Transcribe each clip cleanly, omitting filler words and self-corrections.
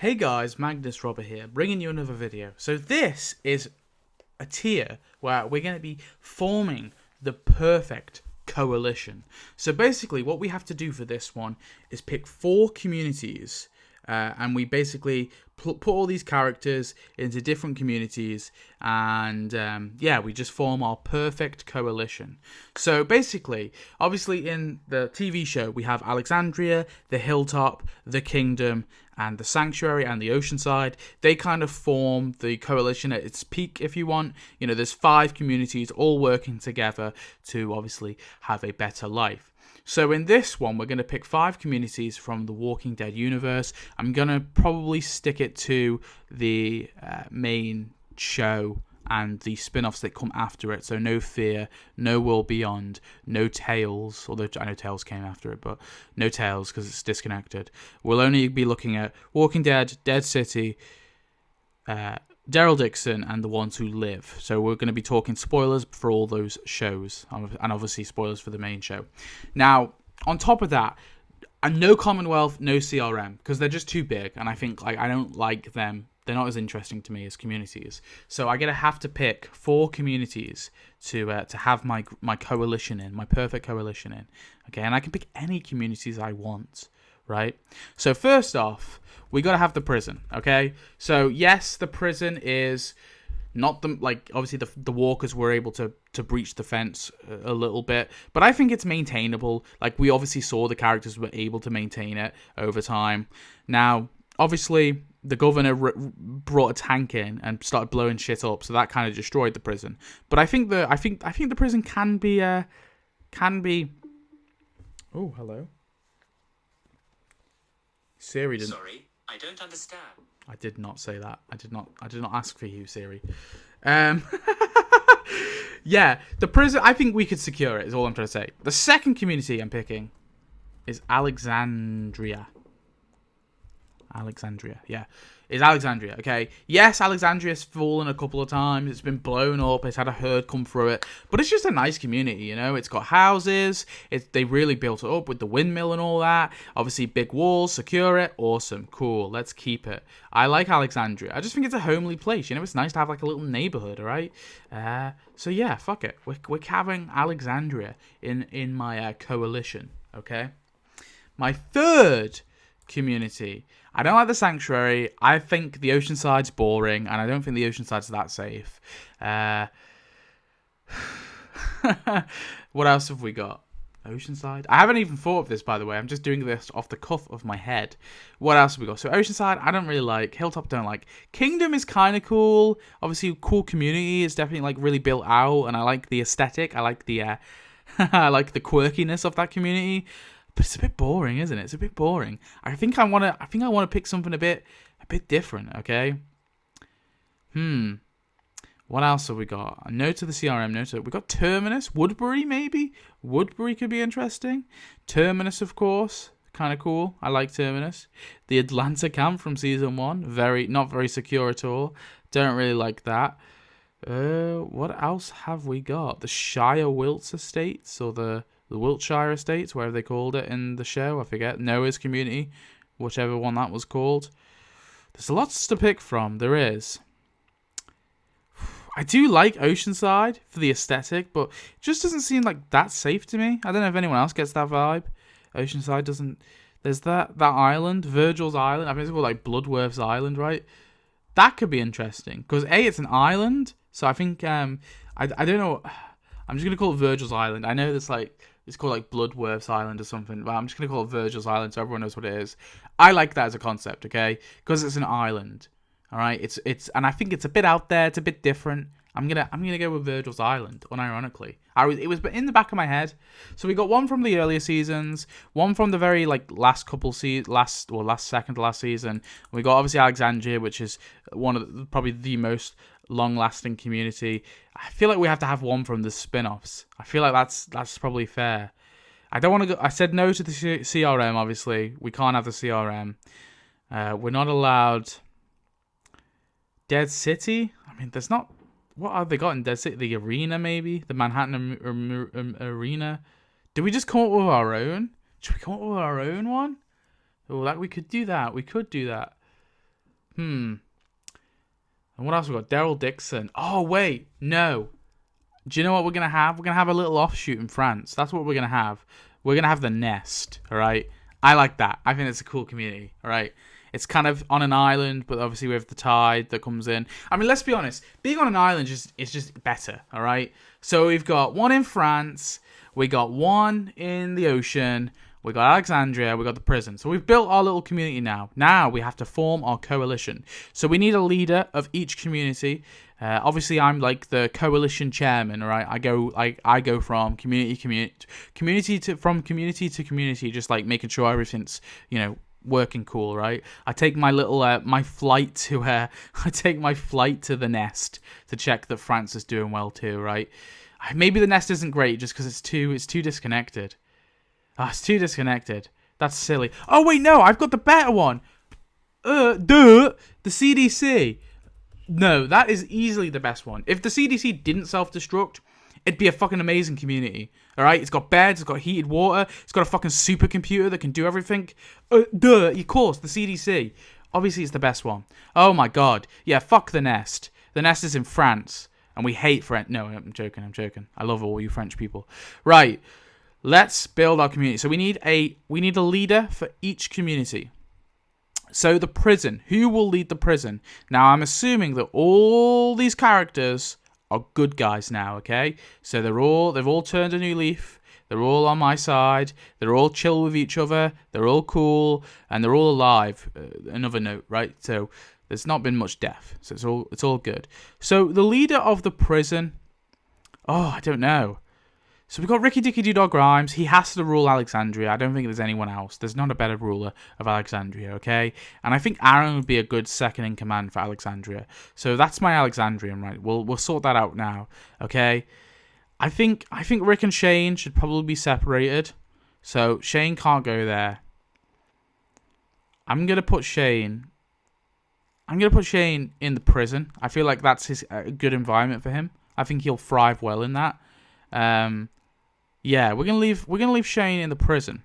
Hey guys, Magnus Robber here, bringing you another video. So this is a tier where we're going to be forming the perfect coalition. So basically what we have to do for this one is pick 4 communities and we basically put all these characters into different communities and yeah, we just form our perfect coalition. So basically, obviously in the TV show we have Alexandria, the Hilltop, the Kingdom, and the Sanctuary and the Oceanside. They kind of form the coalition at its peak, if you want. You know, there's 5 communities all working together to obviously have a better life. So in this one, we're going to pick 5 communities from the Walking Dead universe. I'm going to probably stick it to the main show and the spin-offs that come after it. So no Fear, no World Beyond, no Tales, although I know Tales came after it, but no Tales because it's disconnected. We'll only be looking at Walking Dead, Dead City, Daryl Dixon, and The Ones Who Live. So we're going to be talking spoilers for all those shows, and obviously spoilers for the main show. Now, on top of that, and no Commonwealth, no CRM, because they're just too big, and I think I don't like them. They're not as interesting to me as communities. So I'm gonna have to pick 4 communities to have my coalition in, my perfect coalition in. Okay, and I can pick any communities I want, right? So first off, we gotta have the prison. Okay, so yes, the prison is not the obviously the walkers were able to breach the fence a little bit, but I think it's maintainable. Like, we obviously saw the characters were able to maintain it over time. Now, obviously, the governor brought a tank in and started blowing shit up, so that kind of destroyed the prison. But I think the prison can be. Oh, hello. Siri didn't. Sorry, I don't understand. I did not say that. I did not ask for you, Siri. Yeah, the prison. I think we could secure it. Is all I'm trying to say. The second community I'm picking is Alexandria. Yeah. Is Alexandria, okay? Yes, Alexandria's fallen a couple of times. It's been blown up. It's had a herd come through it. But it's just a nice community, you know? It's got houses. They really built it up with the windmill and all that. Obviously, big walls, secure it. Awesome, cool. Let's keep it. I like Alexandria. I just think it's a homely place. You know, it's nice to have like a little neighborhood, all right? So yeah, fuck it. We're having Alexandria in my coalition, okay? My third community. I don't like the Sanctuary. I think the Oceanside's boring, and I don't think the Oceanside's that safe. What else have we got? Oceanside? I haven't even thought of this, by the way. I'm just doing this off the cuff of my head. What else have we got? So Oceanside, I don't really like. Hilltop, don't like. Kingdom is kind of cool. Obviously, cool community. It's definitely like really built out, and I like the aesthetic. I like the I like the quirkiness of that community. But it's a bit boring, isn't it? It's a bit boring. I think I want to pick something a bit different, okay? What else have we got? No to the CRM, we got Terminus, Woodbury maybe? Woodbury could be interesting. Terminus, of course, kind of cool. I like Terminus. The Atlanta camp from season 1, not very secure at all. Don't really like that. What else have we got? The Shire Wilts Estates, or the Wiltshire Estates, whatever they called it in the show, I forget. Noah's Community, whichever one that was called. There's lots to pick from, there is. I do like Oceanside for the aesthetic, but it just doesn't seem like that safe to me. I don't know if anyone else gets that vibe. Oceanside doesn't. There's that island, Virgil's Island. I think it's called like Bloodworth's Island, right? That could be interesting because it's an island, so I think I don't know. I'm just gonna call it Virgil's Island. I know it's called like Bloodworth's Island or something, but I'm just gonna call it Virgil's Island so everyone knows what it is. I like that as a concept, okay? Because it's an island. All right, it's and I think it's a bit out there. It's a bit different. I'm gonna go with Virgil's Island, unironically. It was in the back of my head. So we got one from the earlier seasons, one from the very last second to last season. We got obviously Alexandria, which is one of probably the most long-lasting community. I feel like we have to have one from the spin-offs. I feel like that's probably fair. I don't want to go. I said no to the CRM. Obviously, we can't have the CRM. We're not allowed. Dead City. I mean, there's not. What have they got in Dead City? The arena, maybe? The Manhattan arena? Do we just come up with our own? Should we come up with our own one? Oh, we could do that. We could do that. And what else we got? Daryl Dixon. Oh, wait. No. Do you know what we're going to have? We're going to have a little offshoot in France. That's what we're going to have. We're going to have the Nest, all right? I like that. I think it's a cool community, all right? It's kind of on an island, but obviously we have the tide that comes in. I mean, let's be honest. Being on an island is just better, all right? So we've got one in France. We got one in the ocean. We got Alexandria. We got the prison. So we've built our little community now. Now we have to form our coalition. So we need a leader of each community. Obviously, I'm like the coalition chairman, all right? I go from community to community, just like making sure everything's, working cool, right? I take my little my flight to the Nest to check that France is doing well too, right? Maybe the Nest isn't great just because it's too disconnected. It's too disconnected. That's silly. Oh wait, no, I've got the better one. The CDC. No, that is easily the best one. If the CDC didn't self-destruct, it'd be a fucking amazing community. All right, it's got beds, it's got heated water, it's got a fucking supercomputer that can do everything. Of course, the CDC. Obviously, it's the best one. Oh my god, yeah, fuck the Nest. The Nest is in France, and we hate French. No, I'm joking. I love all you French people. Right, let's build our community. So we need a leader for each community. So the prison. Who will lead the prison? Now, I'm assuming that all these characters are good guys now, okay? So they've all turned a new leaf. They're all on my side. They're all chill with each other. They're all cool, and they're all alive. Another note, right? So there's not been much death. So it's all good. So the leader of the prison. Oh, I don't know. So we've got Ricky Dicky Dog Grimes. He has to rule Alexandria. I don't think there's anyone else. There's not a better ruler of Alexandria, okay? And I think Aaron would be a good second in command for Alexandria. So that's my Alexandrian, right? We'll sort that out now, okay? I think Rick and Shane should probably be separated. So Shane can't go there. I'm gonna put Shane in the prison. I feel like that's a good environment for him. I think he'll thrive well in that. Yeah, we're gonna leave Shane in the prison.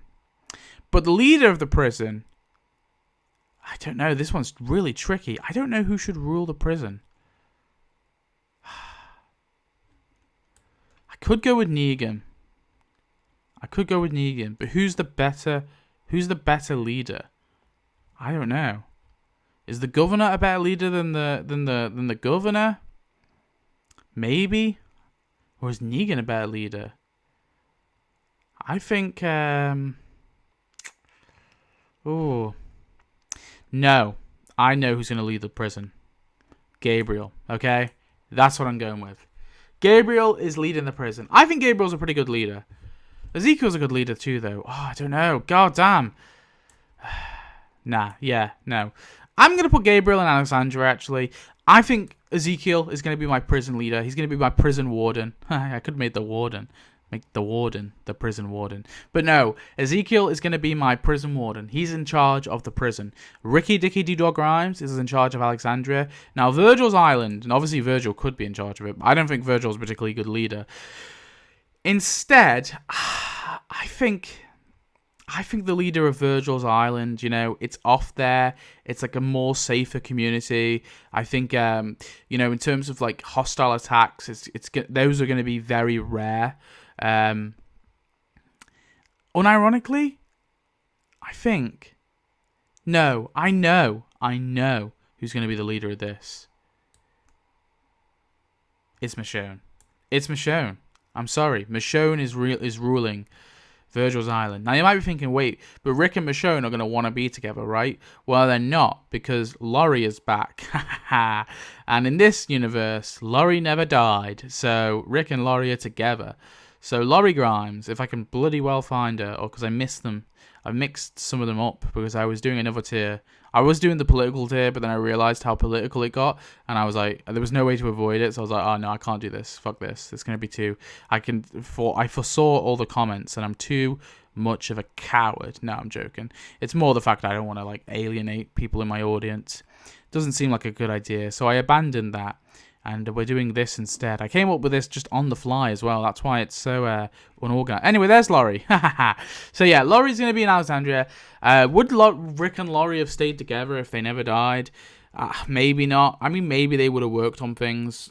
But the leader of the prison, I don't know. This one's really tricky. I don't know who should rule the prison. I could go with Negan. But who's the better leader? I don't know. Is the governor a better leader than the governor? Maybe. Or is Negan a better leader? I think. No, I know who's going to lead the prison. Gabriel. Okay, that's what I'm going with. Gabriel is leading the prison. I think Gabriel's a pretty good leader. Ezekiel's a good leader too, though. Oh, I don't know. God damn. No. I'm going to put Gabriel and Alexandra, actually. I think Ezekiel is going to be my prison leader. He's going to be my prison warden. I could make the warden. Make the warden the prison warden. But no, Ezekiel is going to be my prison warden. He's in charge of the prison. Ricky Dicky Dog Grimes is in charge of Alexandria. Now, Virgil's Island, and obviously Virgil could be in charge of it, but I don't think Virgil's a particularly good leader. Instead, I think the leader of Virgil's Island, it's off there. It's like a more safer community. I think, in terms of like hostile attacks, those are going to be very rare. Unironically, I know who's going to be the leader of this. It's Michonne. I'm sorry. Michonne is ruling Virgil's Island. Now, you might be thinking, wait, but Rick and Michonne are going to want to be together, right? Well, they're not, because Laurie is back. And in this universe, Laurie never died, so Rick and Laurie are together. So Laurie Grimes, if I can bloody well find her, or because I missed them, I've mixed some of them up because I was doing another tier. I was doing the political tier, but then I realized how political it got, and I was like, there was no way to avoid it, so I was like, oh no, I can't do this. Fuck this. It's going to be too... I foresaw all the comments, and I'm too much of a coward. No, I'm joking. It's more the fact that I don't want to like alienate people in my audience. Doesn't seem like a good idea, so I abandoned that. and we're doing this instead. I came up with this just on the fly as well. That's why it's so unorganized. Anyway, there's Laurie. So yeah, Laurie's going to be in Alexandria. Would Rick and Laurie have stayed together if they never died? Maybe not. I mean, maybe they would have worked on things.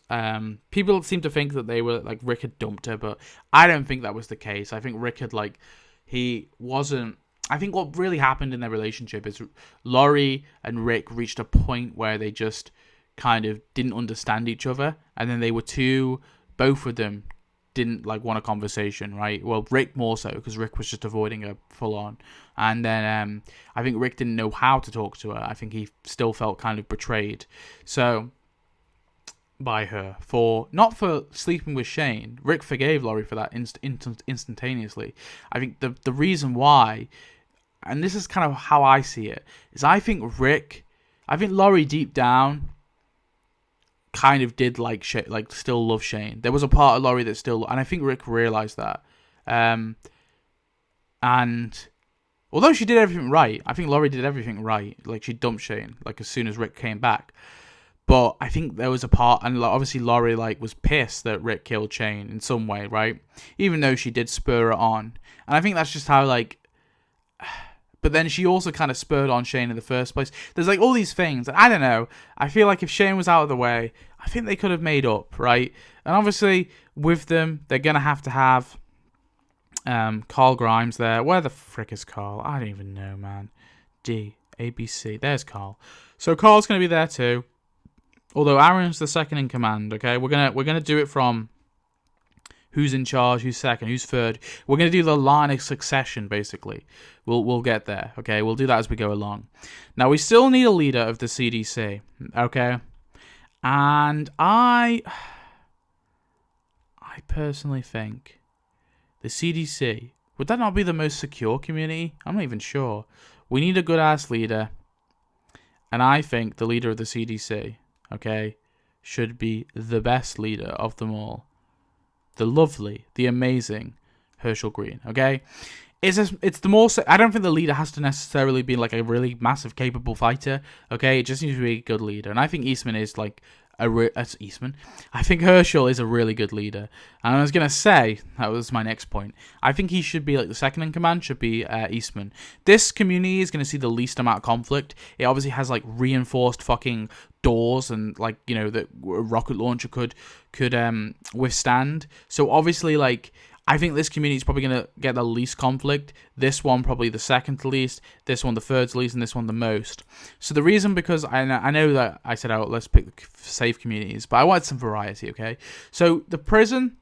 People seem to think that they were like Rick had dumped her, but I don't think that was the case. I think Rick had he wasn't. I think what really happened in their relationship is Laurie and Rick reached a point where they just kind of didn't understand each other, and then they were both of them didn't want a conversation, right? Well, Rick more so, because Rick was just avoiding her full on, and then I think Rick didn't know how to talk to her. I think he still felt kind of betrayed by her not for sleeping with Shane. Rick forgave Laurie for that instantaneously. I think the reason why, and this is kind of how I see it, is I think Laurie deep down kind of did still love Shane. There was a part of Laurie that still, and I think Rick realized that. And although she did everything right, I think Laurie did everything right. She dumped Shane as soon as Rick came back. But I think there was a part, and obviously Laurie was pissed that Rick killed Shane in some way, right? Even though she did spur it on, and I think that's just how But then she also kind of spurred on Shane in the first place. There's all these things. I don't know. I feel like if Shane was out of the way, I think they could have made up, right? And obviously with them, they're gonna have to have Carl Grimes there. Where the frick is Carl? I don't even know, man. ABC. There's Carl. So Carl's gonna be there too. Although Aaron's the second in command, okay? We're gonna do it from who's in charge, who's second, who's third. We're gonna do the line of succession, basically. We'll get there, okay? We'll do that as we go along. Now we still need a leader of the CDC, okay? And I personally think the CDC, would that not be the most secure community? I'm not even sure. We need a good ass leader, and I think the leader of the CDC, okay, should be the best leader of them all. The lovely, the amazing Herschel Green, okay? It's the more... I don't think the leader has to necessarily be a really massive, capable fighter, okay? It just needs to be a good leader. And I think Eastman is I think Herschel is a really good leader. And I was going to say, that was my next point, I think he should be the second in command should be Eastman. This community is going to see the least amount of conflict. It obviously has reinforced fucking doors and that a rocket launcher could withstand. So obviously I think this community is probably going to get the least conflict. This one probably the second to least. This one the third to least, and this one the most. So the reason, because I know that I said, let's pick the safe communities, but I wanted some variety, okay? So the prison,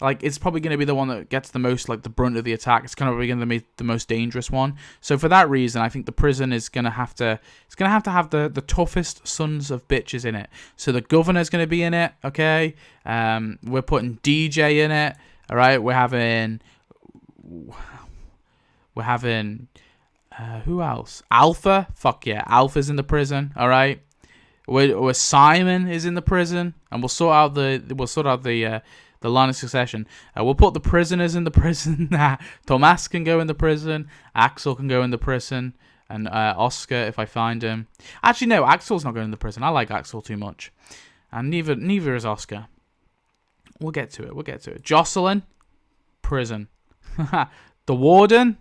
it's probably going to be the one that gets the most, the brunt of the attack. It's kind of going to be the most dangerous one. So for that reason, I think the prison is going to have to, have the toughest sons of bitches in it. So the governor's going to be in it, okay? We're putting DJ in it. All right, we're having who else? Alpha, fuck yeah, Alpha's in the prison. All right, where Simon is in the prison, and we'll sort out the line of succession. We'll put the prisoners in the prison. Tomas can go in the prison. Axel can go in the prison, and Oscar if I find him. Actually, no, Axel's not going in the prison. I like Axel too much, and neither is Oscar. We'll get to it. Jocelyn, prison. The warden,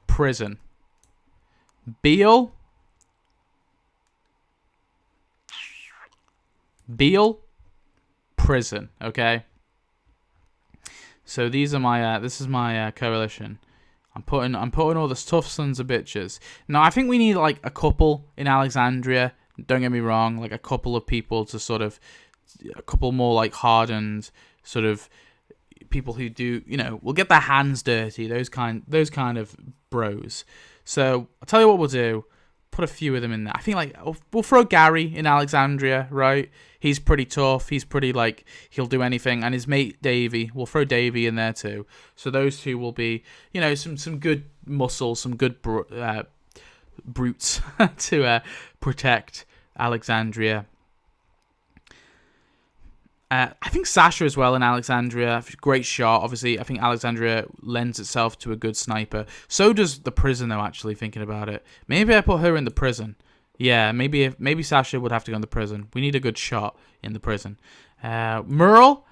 prison. Beale, prison. Okay. So these are this is my coalition. I'm putting all the tough sons of bitches. Now I think we need a couple in Alexandria. Don't get me wrong, a couple of people to a couple more hardened sort of people who do, will get their hands dirty, those kind of bros. So I'll tell you what we'll do, put a few of them in there. I think we'll throw Gary in Alexandria, right? He's pretty tough, he's pretty he'll do anything, and his mate Davey, we'll throw Davey in there too. So those two will be, some good muscle, some good brutes to protect Alexandria. I think Sasha as well in Alexandria, great shot. Obviously, I think Alexandria lends itself to a good sniper. So does the prison, though, actually, thinking about it. Maybe I put her in the prison. Yeah, maybe Sasha would have to go in the prison. We need a good shot in the prison. Merle,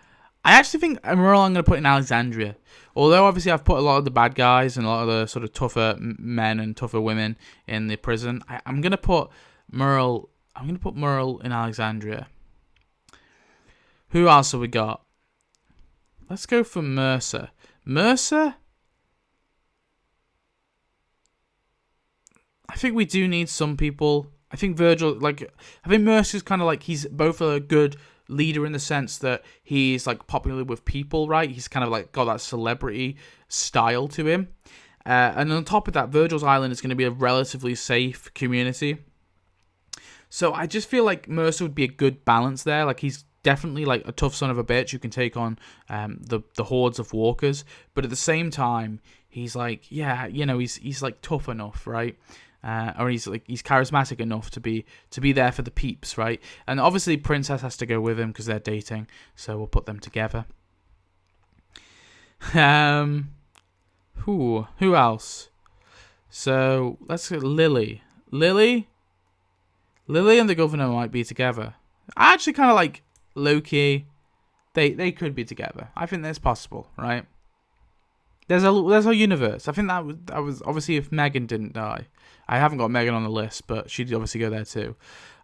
I actually think Merle I'm going to put in Alexandria. Although obviously I've put a lot of the bad guys and a lot of the sort of tougher men and tougher women in the prison. I'm going to put Merle. I'm going to put Merle in Alexandria. Who else have we got? Let's go for Mercer. Mercer? I think we do need some people. I think Virgil, I think Mercer's kind of like, he's both a good leader in the sense that he's like popular with people, right? He's kind of like got that celebrity style to him. And on top of that, Virgil's Island is going to be a relatively safe community. So I just feel like Mercer would be a good balance there. Like, he's definitely like a tough son of a bitch who can take on the hordes of walkers, but at the same time, he's like, yeah, he's like tough enough, right? Or he's charismatic enough to be there for the peeps, right? And obviously Princess has to go with him because they're dating, so we'll put them together. Who else? So let's go Lily. Lily and the governor might be together. I actually kind of like low-key. They could be together. I think that's possible, right? There's a universe. I think that was obviously if Megan didn't die. I haven't got Megan on the list, but she'd obviously go there too.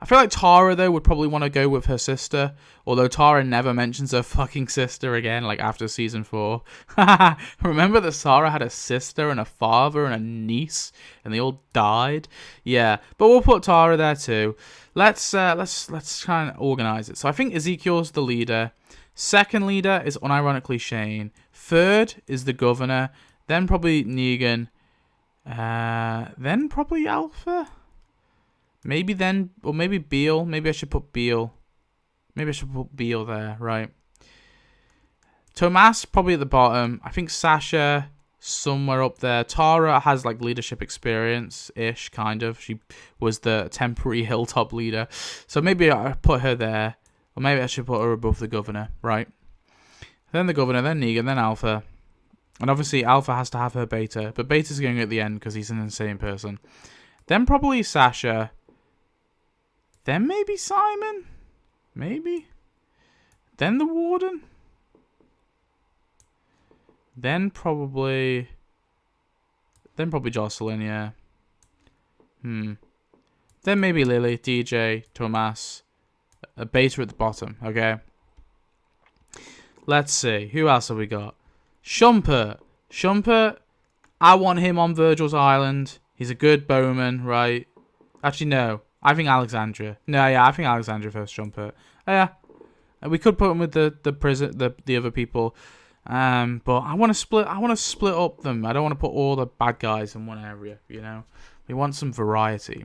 I feel like Tara, though, would probably want to go with her sister, although Tara never mentions her fucking sister again, like after season 4. Remember that Sarah had a sister and a father and a niece, and they all died? Yeah, but we'll put Tara there too. Let's try and organize it. So I think Ezekiel's the leader. Second leader is unironically Shane. Third is the governor. Then probably Negan. Then probably Alpha. Maybe Beale. Maybe I should put Beale. Maybe I should put Beale there, right? Tomas probably at the bottom. I think Sasha somewhere up there. Tara has like leadership experience-ish, kind of. She was the temporary hilltop leader. So maybe I put her there. Or maybe I should put her above the governor, right? Then the governor, then Negan, then Alpha. And obviously Alpha has to have her Beta. But Beta's going at the end because he's an insane person. Then probably Sasha. Then maybe Simon. Maybe. Then the Warden. Then probably Jocelyn, yeah. Then maybe Lily, DJ, Tomas. A Beta at the bottom, okay? Let's see. Who else have we got? Shumpert. Shumpert, I want him on Virgil's Island. He's a good bowman, right? Actually, no. I think Alexandria. No, yeah, I think Alexandria first, Shumpert. Yeah. We could put him with the prison, the other people. But I want to split up them. I don't want to put all the bad guys in one area, We want some variety.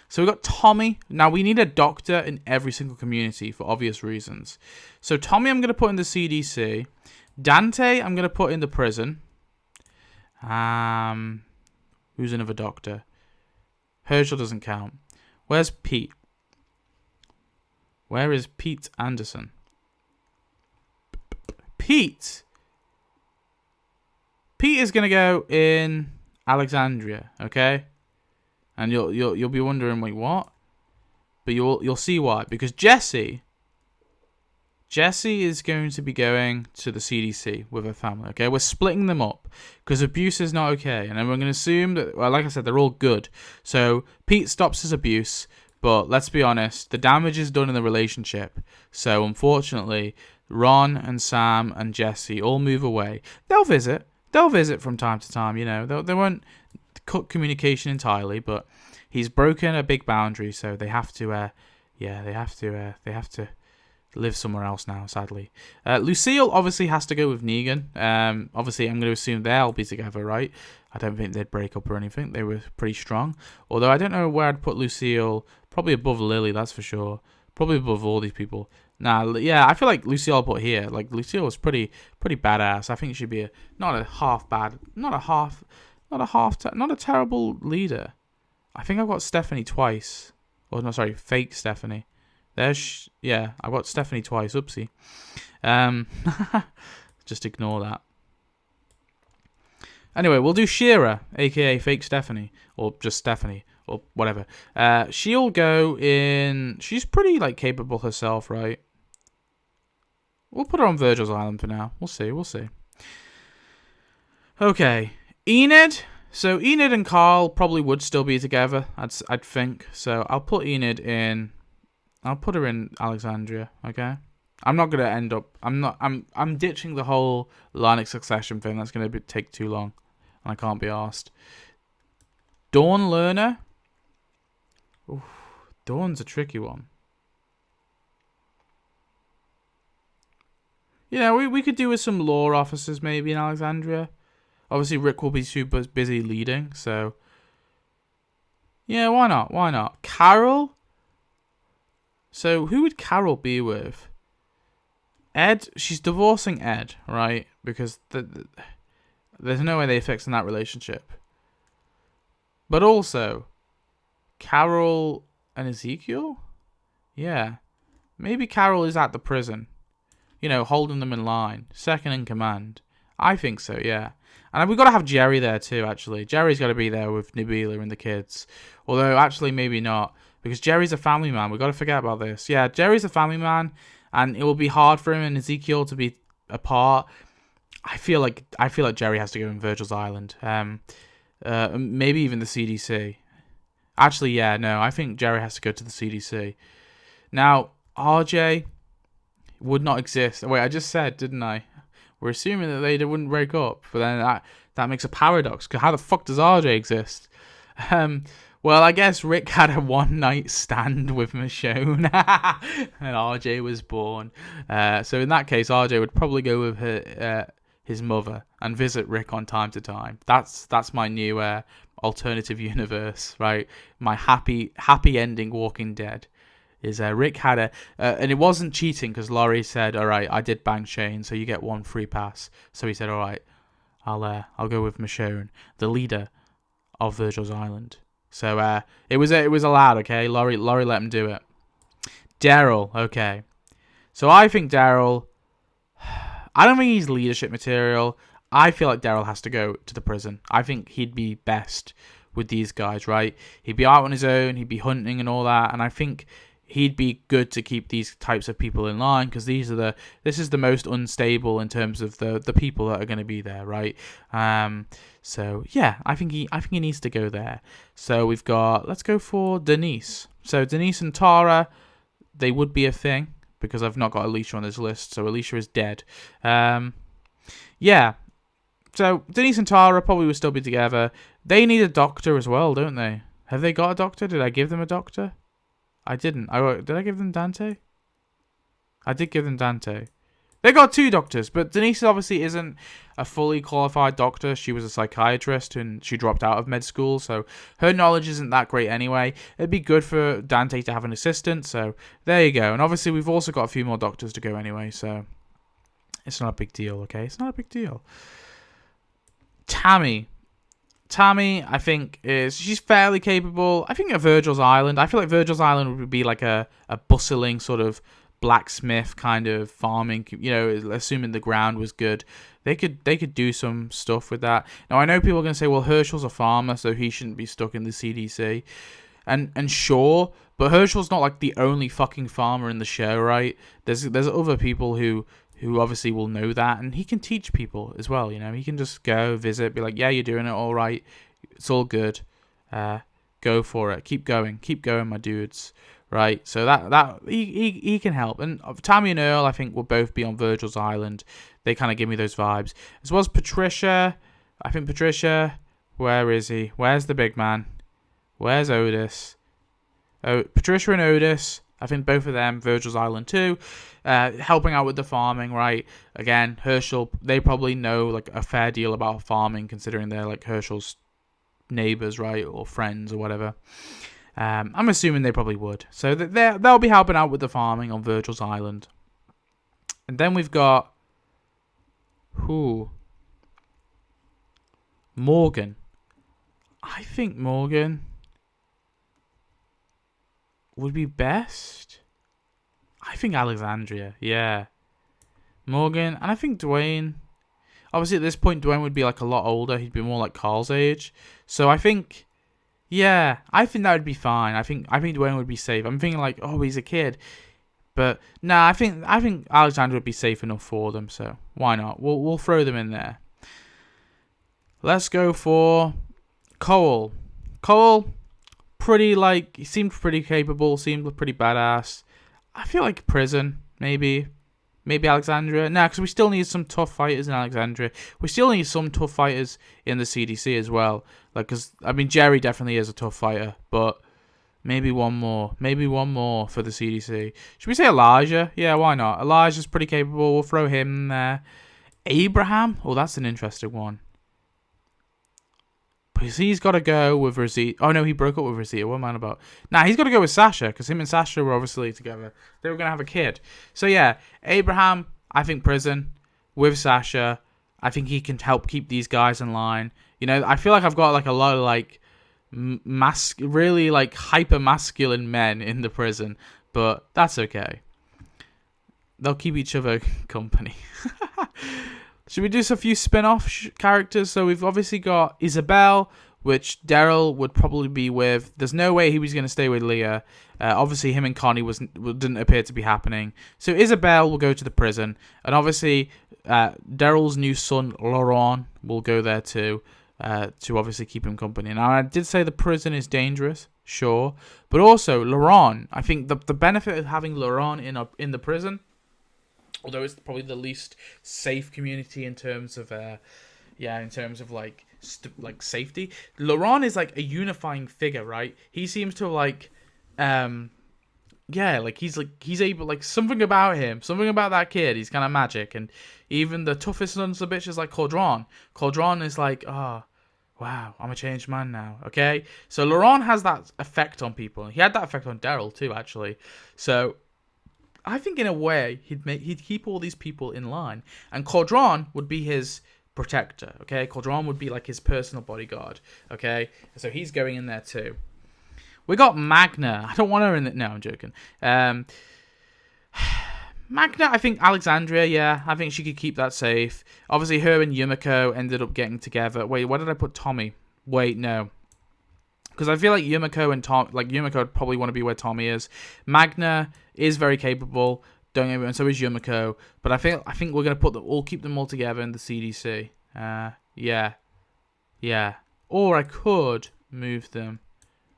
So we've got Tommy. Now, we need a doctor in every single community for obvious reasons. So Tommy I'm going to put in the CDC. Dante I'm going to put in the prison. Who's another doctor? Herschel doesn't count. Where's Pete? Where is Pete Anderson? Pete is going to go in Alexandria, okay? And you'll be wondering, wait, what? But you'll see why. Because Jesse is going to be going to the CDC with her family, okay? We're splitting them up because abuse is not okay. And then we're going to assume that, well, like I said, they're all good. So Pete stops his abuse, but let's be honest, the damage is done in the relationship. So unfortunately, Ron and Sam and Jesse all move away. They'll visit from time to time, They won't cut communication entirely, but he's broken a big boundary, so they have to, they have to live somewhere else now, sadly. Lucille obviously has to go with Negan. Obviously, I'm going to assume they'll be together, right? I don't think they'd break up or anything. They were pretty strong. Although I don't know where I'd put Lucille. Probably above Lily, that's for sure. Probably above all these people. Nah, yeah, I feel like Lucille I'll put here. Like, Lucille was pretty badass. I think she'd be not a terrible leader. I think I've got Stephanie twice. Or no, sorry, fake Stephanie. I've got Stephanie twice. Oopsie. Just ignore that. Anyway, we'll do Shira, aka fake Stephanie, or just Stephanie, or whatever. She'll go in. She's pretty like capable herself, right? We'll put her on Virgil's Island for now. We'll see. We'll see. Okay, Enid. So Enid and Carl probably would still be together. I'd think. So I'll put Enid in. I'll put her in Alexandria. Okay. I'm not gonna end up. I'm ditching the whole line of succession thing. That's gonna take too long, and I can't be asked. Dawn Lerner. Oof, Dawn's a tricky one. You know, we could do with some law officers maybe in Alexandria. Obviously, Rick will be super busy leading, so yeah, why not? Why not? Carol. So who would Carol be with? Ed. She's divorcing Ed, right? Because there's no way they're fixing that relationship. But also, Carol and Ezekiel? Yeah. Maybe Carol is at the prison. You know, holding them in line. Second in command. I think so, yeah. And we've got to have Jerry there too, actually. Jerry's got to be there with Nabila and the kids. Although, actually, maybe not. Because Jerry's a family man. We've got to forget about this. Yeah, Jerry's a family man. And it will be hard for him and Ezekiel to be apart. I feel like Jerry has to go in Virgil's Island. Maybe even the CDC. Actually, yeah, no, I think Jerry has to go to the CDC. Now, RJ would not exist. Wait, I just said, didn't I? We're assuming that they wouldn't break up, but then that makes a paradox. Because how the fuck does RJ exist? Well, I guess Rick had a one-night stand with Michonne, and RJ was born. So in that case, RJ would probably go with his mother and visit Rick on time to time. That's my new alternative universe, right? My happy ending Walking Dead is Rick had and it wasn't cheating because Laurie said, "All right, I did bang Shane, so you get one free pass." So he said, "All right, I'll go with Michonne, the leader of Virgil's Island." So it was allowed, okay? Laurie let him do it. Daryl, okay. So I think Daryl. I don't think he's leadership material. I feel like Daryl has to go to the prison. I think he'd be best with these guys, right? He'd be out on his own. He'd be hunting and all that. And I think he'd be good to keep these types of people in line because this is the most unstable in terms of the people that are going to be there, right? So yeah, I think he needs to go there. So let's go for Denise. So Denise and Tara, they would be a thing because I've not got Alicia on this list. So Alicia is dead. Yeah. So Denise and Tara probably would still be together. They need a doctor as well, don't they? Have they got a doctor? Did I give them a doctor? I didn't. Did I give them Dante? I did give them Dante. They got two doctors, but Denise obviously isn't a fully qualified doctor. She was a psychiatrist and she dropped out of med school, so her knowledge isn't that great anyway. It'd be good for Dante to have an assistant, so there you go. And obviously we've also got a few more doctors to go anyway, so it's not a big deal, okay? It's not a big deal. Tammy, I think she's fairly capable. I think at Virgil's Island, I feel like Virgil's Island would be like a bustling sort of blacksmith kind of farming, you know, assuming the ground was good. They could do some stuff with that. Now I know people are going to say, well, Herschel's a farmer, so he shouldn't be stuck in the CDC. And sure, but Herschel's not like the only fucking farmer in the show, right? There's other people who obviously will know that, and he can teach people as well, you know. He can just go visit, be like, yeah, you're doing it all right. It's all good. Go for it. Keep going, my dudes. Right, so that he can help. And Tammy and Earl, I think, will both be on Virgil's Island. They kind of give me those vibes. As well as Patricia. I think Patricia, where is he? Where's the big man? Where's Otis? Oh, Patricia and Otis. I think both of them, Virgil's Island too, helping out with the farming, right? Again, Herschel, they probably know like a fair deal about farming, considering they're like Herschel's neighbors, right, or friends or whatever. I'm assuming they probably would. So they'll be helping out with the farming on Virgil's Island. And then we've got Morgan. I think Morgan would be best. I think Alexandria, yeah. Morgan, and I think Dwayne. Obviously, at this point, Dwayne would be like a lot older. He'd be more like Carl's age. So I think Yeah, I think that would be fine. I think Dwayne would be safe. I'm thinking like, oh, he's a kid, but nah, I think Alexandra would be safe enough for them. So why not? We'll throw them in there. Let's go for Cole. Cole, pretty like he seemed pretty capable, seemed pretty badass. I feel like prison, maybe. Maybe Alexandria. Nah, because we still need some tough fighters in Alexandria. We still need some tough fighters in the CDC as well. Like, because, I mean, Jerry definitely is a tough fighter, but maybe one more. Maybe one more for the CDC. Should we say Elijah? Yeah, why not? Elijah's pretty capable. We'll throw him in there. Abraham? Oh, that's an interesting one. Because he's got to go with Rosita. Oh, no, he broke up with Rosita. What am I on about? Nah, he's got to go with Sasha, because him and Sasha were obviously together. They were going to have a kid. So, yeah, Abraham, I think prison with Sasha. I think he can help keep these guys in line. You know, I feel like I've got, like, a lot of, like, really, like, hyper-masculine men in the prison. But that's okay. They'll keep each other company. Should we do a few spin-off characters? So we've obviously got Isabel, which Daryl would probably be with. There's no way he was going to stay with Leah. Obviously, him and Connie didn't appear to be happening. So Isabel will go to the prison. And obviously, Daryl's new son, Laurent, will go there too, to obviously keep him company. Now, I did say the prison is dangerous, sure. But also, Laurent, I think the benefit of having Laurent in the prison, although it's probably the least safe community in terms of like safety. Laurent is like a unifying figure, right? He seems to like he's able, like, something about him, something about that kid, he's kind of magic. And even the toughest sons of bitches like Caudron is like, oh wow, I'm a changed man now. Okay, so Laurent has that effect on people. He had that effect on Daryl too, actually. So I think in a way he'd keep all these people in line, and Caudron would be his protector. Okay, Caudron would be like his personal bodyguard. Okay, so he's going in there too. We got Magna. I don't want her in it. No, I'm joking. Magna, I think Alexandria. Yeah, I think she could keep that safe. Obviously, her and Yumiko ended up getting together. Wait, where did I put Tommy? Wait, no. Because I feel like Yumiko would probably want to be where Tommy is. Magna is very capable, don't get me wrong, and so is Yumiko. But I think we're gonna keep them all together in the CDC. Yeah. Or I could move them.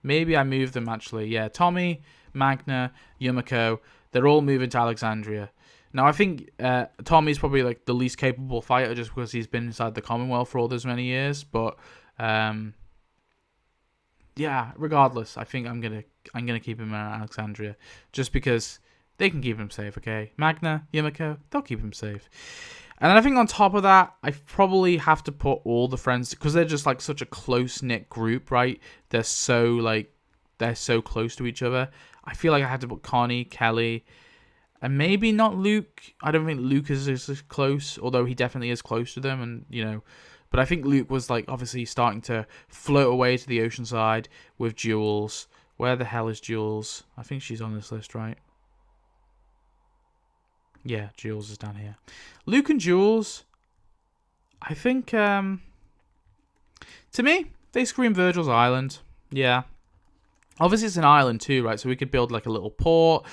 Maybe I move them actually. Yeah, Tommy, Magna, Yumiko, they're all moving to Alexandria. Now I think Tommy's probably like the least capable fighter just because he's been inside the Commonwealth for all those many years. But yeah, regardless, I think I'm gonna keep him in Alexandria just because they can keep him safe. Okay, Magna, Yumiko, they'll keep him safe. And then I think on top of that, I probably have to put all the friends, because they're just like such a close knit group, right? They're so close to each other. I feel like I had to put Connie, Kelly, and maybe not Luke. I don't think Luke is as close, although he definitely is close to them, and you know. But I think Luke was like obviously starting to float away to the ocean side with Jules. Where the hell is Jules? I think she's on this list, right? Yeah, Jules is down here. Luke and Jules, I think, to me, they scream Virgil's Island. Yeah. Obviously, it's an island too, right? So we could build like a little port.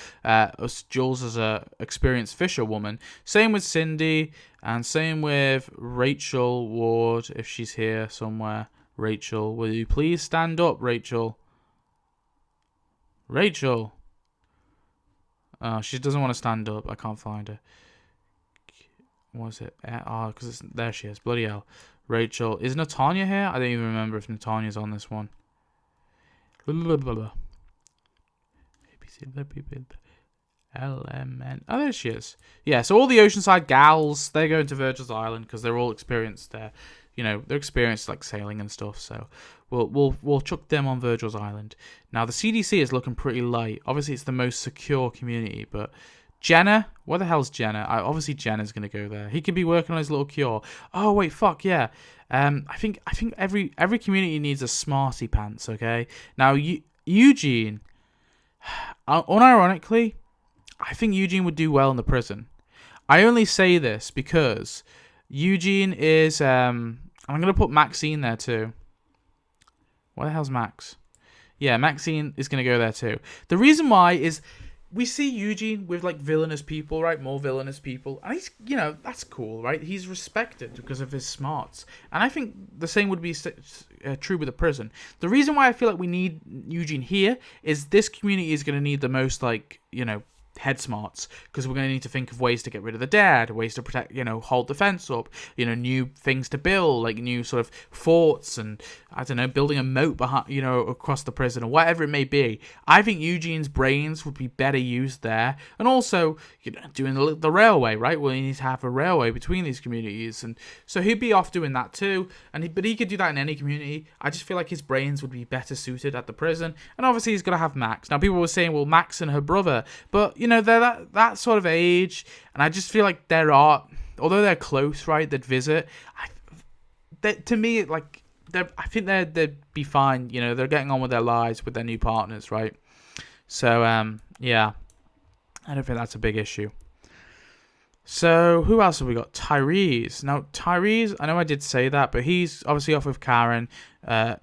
Jules is a experienced fisherwoman. Same with Cindy, and same with Rachel Ward, if she's here somewhere. Rachel, will you please stand up, Rachel? Rachel. Oh, she doesn't want to stand up. I can't find her. What was it? Oh, because there she is. Bloody hell. Rachel. Is Natanya here? I don't even remember if Natanya's on this one. LMN. Oh, there she is. Yeah, so all the Oceanside gals, they're going to Virgil's Island because they're all experienced there. You know, they're experienced like sailing and stuff. So we'll chuck them on Virgil's Island. Now the CDC is looking pretty light. Obviously, it's the most secure community, but Jenna, where the hell's Jenna? Obviously Jenna's gonna go there. He could be working on his little cure. Oh wait, fuck yeah. I think every community needs a smarty pants. Okay. Now Eugene, unironically, I think Eugene would do well in the prison. I only say this because Eugene is I'm gonna put Maxine there too. Where the hell's Max? Yeah, Maxine is going to go there too. The reason why is we see Eugene with like villainous people, right? More villainous people. And he's, that's cool, right? He's respected because of his smarts. And I think the same would be true with the prison. The reason why I feel like we need Eugene here is this community is going to need the most, like, head smarts, because we're going to need to think of ways to get rid of the dead, ways to protect, hold the fence up, new things to build, like new sort of forts, and I don't know, building a moat behind, across the prison, or whatever it may be. I think Eugene's brains would be better used there, and also, doing the railway, right? Well, you need to have a railway between these communities, and so he'd be off doing that too, but he could do that in any community. I just feel like his brains would be better suited at the prison, and obviously he's going to have Max. Now, people were saying, well, Max and her brother, but, they're that sort of age, and I just feel like although they're close, right, they'd visit, to me, like, I think they'd be fine, they're getting on with their lives with their new partners, right? So, yeah, I don't think that's a big issue. So, who else have we got? Tyrese. Now, Tyrese, I know I did say that, but he's obviously off with Karen.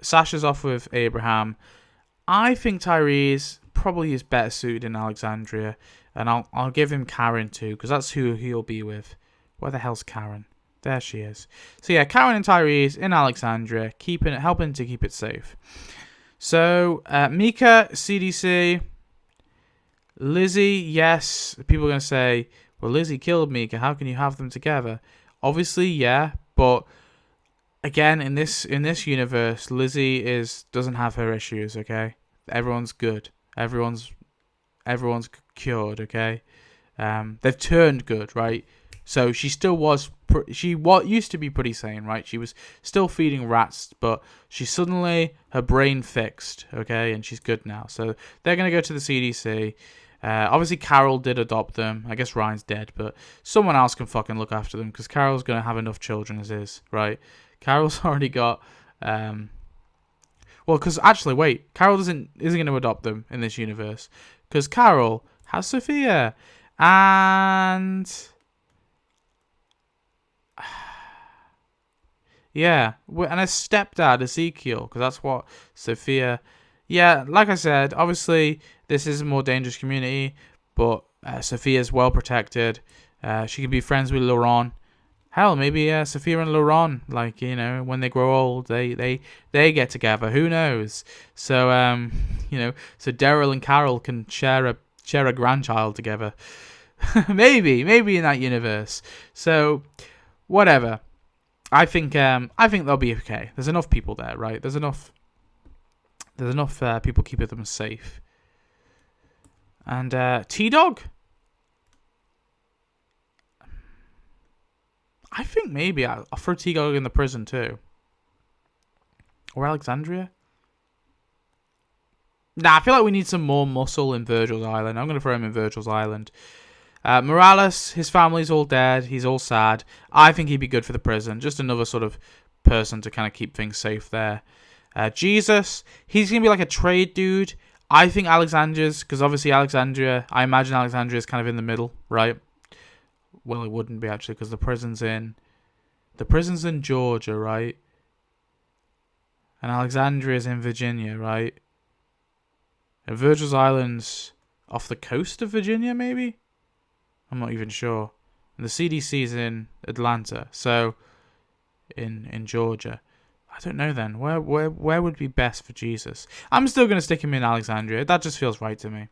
Sasha's off with Abraham. I think Tyrese probably is better suited in Alexandria, and I'll give him Karen too, because that's who he'll be with. Where the hell's Karen? There she is. So yeah, Karen and Tyrese in Alexandria, helping to keep it safe. So Mika, CDC, Lizzie, yes. People are gonna say, well, Lizzie killed Mika. How can you have them together? Obviously, yeah, but again, in this universe, Lizzie doesn't have her issues. Okay, everyone's good. Everyone's cured. Okay, they've turned good, right? So she still was. Used to be pretty sane, right? She was still feeding rats, but she suddenly her brain fixed. Okay, and she's good now. So they're gonna go to the CDC. Obviously, Carol did adopt them. I guess Ryan's dead, but someone else can fucking look after them, because Carol's gonna have enough children as is, right? Carol's already got. Well, because actually, wait, Carol isn't going to adopt them in this universe, because Carol has Sophia, and yeah, and a stepdad, Ezekiel, because that's what Sophia. Yeah, like I said, obviously this is a more dangerous community, but Sophia's well protected. She can be friends with Laurent. Hell, maybe Sophia and Laurent, like, when they grow old, they get together. Who knows? So, so Daryl and Carol can share a grandchild together. maybe in that universe. So, whatever. I think they'll be okay. There's enough people there, right? There's enough people keeping them safe. And T-Dog. I think maybe I'll throw T-Dog in the prison too. Or Alexandria. Nah, I feel like we need some more muscle in Virgil's Island. I'm going to throw him in Virgil's Island. Morales, his family's all dead. He's all sad. I think he'd be good for the prison. Just another sort of person to kind of keep things safe there. Jesus, he's going to be like a trade dude. I think Alexandria's, because obviously Alexandria, I imagine Alexandria is kind of in the middle, right? Well, it wouldn't be, actually, because the prison's in Georgia, right? And Alexandria's in Virginia, right? And Virgil's Island's off the coast of Virginia, maybe? I'm not even sure. And the CDC's in Atlanta, so in Georgia. I don't know then. Where would be best for Jesus? I'm still going to stick him in Alexandria. That just feels right to me.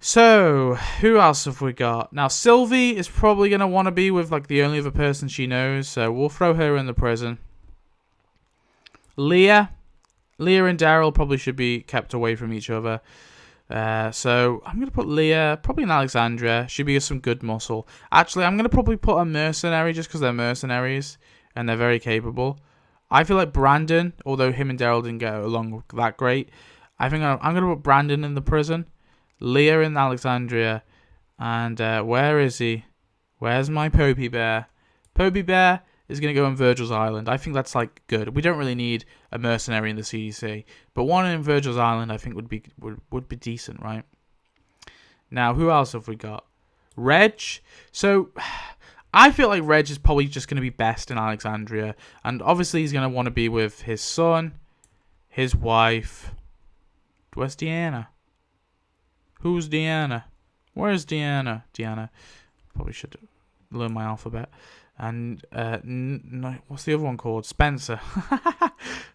So, who else have we got? Now, Sylvie is probably going to want to be with, like, the only other person she knows, so we'll throw her in the prison. Leah and Daryl probably should be kept away from each other. So, I'm going to put Leah probably in Alexandria. She'd be some good muscle. Actually, I'm going to probably put a mercenary just because they're mercenaries and they're very capable. I feel like Brandon, although him and Daryl didn't get along that great, I think I'm going to put Brandon in the prison. Leah in Alexandria, and where is he? Where's my Popey Bear? Popey Bear is going to go on Virgil's Island. I think that's, like, good. We don't really need a mercenary in the CDC, but one in Virgil's Island I think would be decent, right? Now, who else have we got? Reg. So, I feel like Reg is probably just going to be best in Alexandria, and obviously he's going to want to be with his son, his wife. Where's Deanna? Who's Deanna? Where's Deanna? Deanna. Probably should learn my alphabet. And no, what's the other one called? Spencer.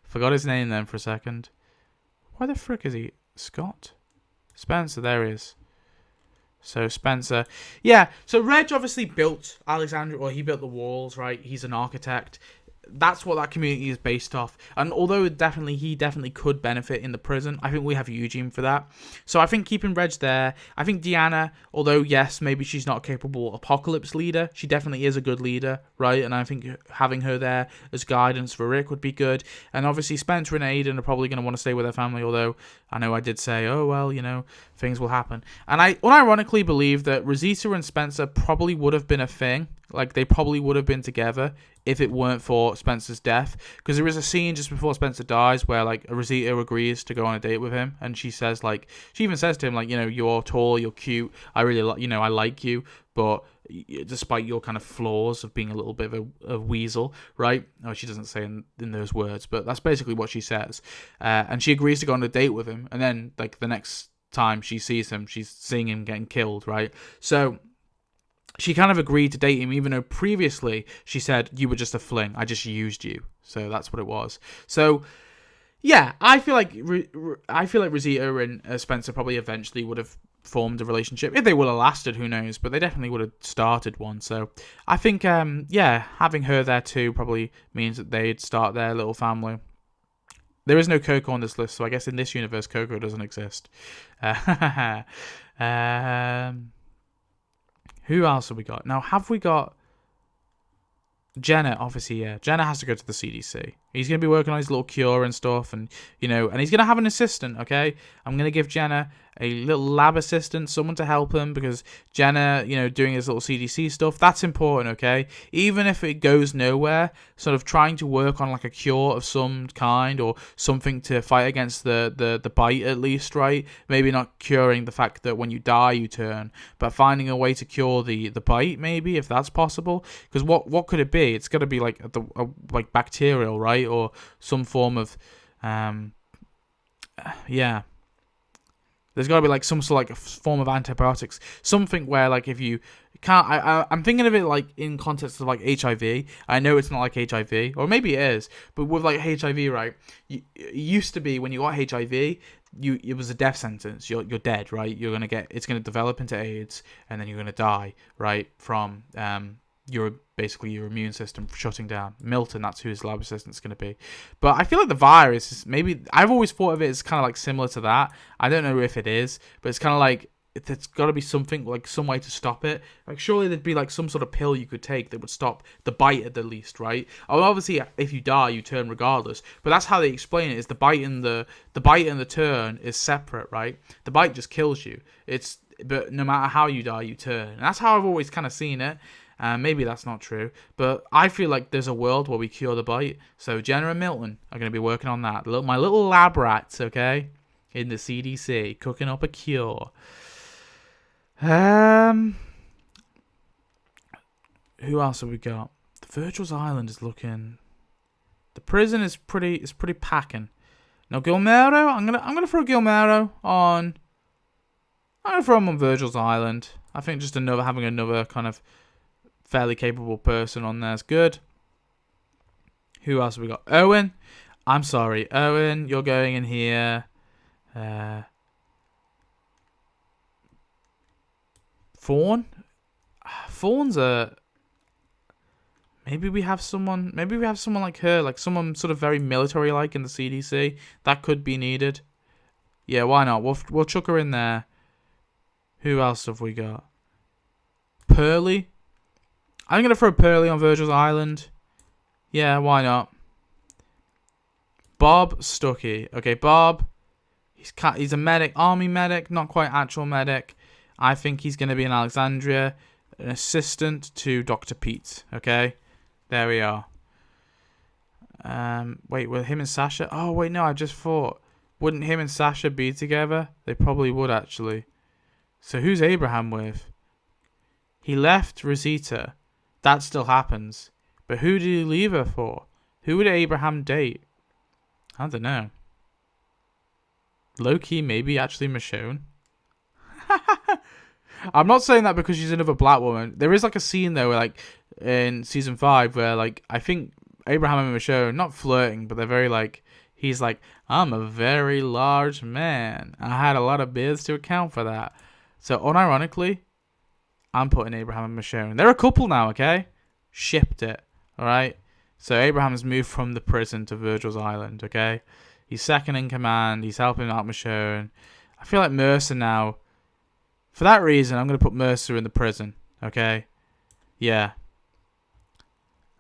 Forgot his name then for a second. Why the frick is he? Scott? Spencer, there he is. So Spencer, yeah. So Reg obviously built Alexandria, or he built the walls, right? He's an architect. That's what that community is based off. And although he definitely could benefit in the prison, I think we have Eugene for that. So I think keeping Reg there. I think Deanna, although yes, maybe she's not a capable apocalypse leader, she definitely is a good leader, right? And I think having her there as guidance for Rick would be good. And obviously Spencer and Aiden are probably going to want to stay with their family, although I know I did say, oh well, things will happen. And I unironically believe that Rosita and Spencer probably would have been a thing. Like, they probably would have been together if it weren't for Spencer's death. Because there is a scene just before Spencer dies where, like, Rosita agrees to go on a date with him. And she says, like, she even says to him, like, you're tall, you're cute. I really like, I like you. But despite your kind of flaws of being a little bit of a weasel, right? Oh, she doesn't say in those words, but that's basically what she says. And she agrees to go on a date with him. And then, like, the next time she sees him, she's seeing him getting killed, right? So she kind of agreed to date him, even though previously she said, you were just a fling. I just used you. So that's what it was. So, yeah, I feel like Rosita and Spencer probably eventually would have formed a relationship. If they would have lasted, who knows? But they definitely would have started one. So I think, having her there too probably means that they'd start their little family. There is no Coco on this list, so I guess in this universe, Coco doesn't exist. Who else have we got? Now, have we got Jenna? Obviously, yeah. Jenna has to go to the CDC. He's going to be working on his little cure and stuff, and and he's going to have an assistant, okay? I'm going to give Jenna a little lab assistant, someone to help him, because Jenna, doing his little CDC stuff, that's important, okay? Even if it goes nowhere, sort of trying to work on like a cure of some kind or something to fight against the bite at least, right? Maybe not curing the fact that when you die you turn, but finding a way to cure the bite, maybe, if that's possible. Because what could it be? It's got to be like like bacterial, right? Or some form of there's got to be like some sort of like a form of antibiotics, something where like if you can't, I'm thinking of it like in context of like HIV. I know it's not like HIV, or maybe it is, but with like HIV, right? It used to be when you got HIV, it was a death sentence. You're dead, right? It's gonna develop into AIDS, and then you're gonna die, right? From your immune system shutting down. Milton, that's who his lab assistant's going to be. But I feel like the virus is maybe, I've always thought of it as kind of like similar to that. I don't know if it is, but it's kind of like, there's got to be something, like some way to stop it. Like surely there'd be like some sort of pill you could take that would stop the bite at the least, right? Oh, obviously if you die, you turn regardless. But that's how they explain it, is the bite and the turn is separate, right? The bite just kills you. But no matter how you die, you turn. And that's how I've always kind of seen it. Maybe that's not true, but I feel like there's a world where we cure the bite. So Jenna and Milton are going to be working on that. My little lab rats, okay, in the CDC, cooking up a cure. Who else have we got? The Virgil's Island is looking. The prison is pretty packing. Now Gilmero, I'm gonna throw Gilmero on. I'm gonna throw him on Virgil's Island. I think just having another kind of fairly capable person on there is good. Who else have we got? Owen. I'm sorry, Owen, you're going in here. Fawn? Fawn's a... Maybe we have someone like her, like someone sort of very military-like in the CDC. That could be needed. Yeah, why not? We'll chuck her in there. Who else have we got? Pearly? I'm going to throw Pearly on Virgil's Island. Yeah, why not? Bob Stuckey. Okay, Bob. He's a medic, army medic, not quite actual medic. I think he's going to be in Alexandria, an assistant to Dr. Pete. Okay, there we are. Wait, will him and Sasha? Oh, wait, no, I just thought. Wouldn't him and Sasha be together? They probably would, actually. So who's Abraham with? He left Rosita. That still happens. But who did he leave her for? Who would Abraham date? I don't know. low-key maybe actually Michonne. I'm not saying that because she's another black woman. There is like a scene though, where, like in season 5, where like I think Abraham and Michonne not flirting, but they're very like he's like, I'm a very large man. I had a lot of beards to account for that. So unironically, I'm putting Abraham and Michonne. They're a couple now, okay? Shipped it, all right. So Abraham's moved from the prison to Virgil's Island, okay? He's second in command. He's helping out Michonne. I feel like Mercer now. For that reason, I'm going to put Mercer in the prison, okay? Yeah.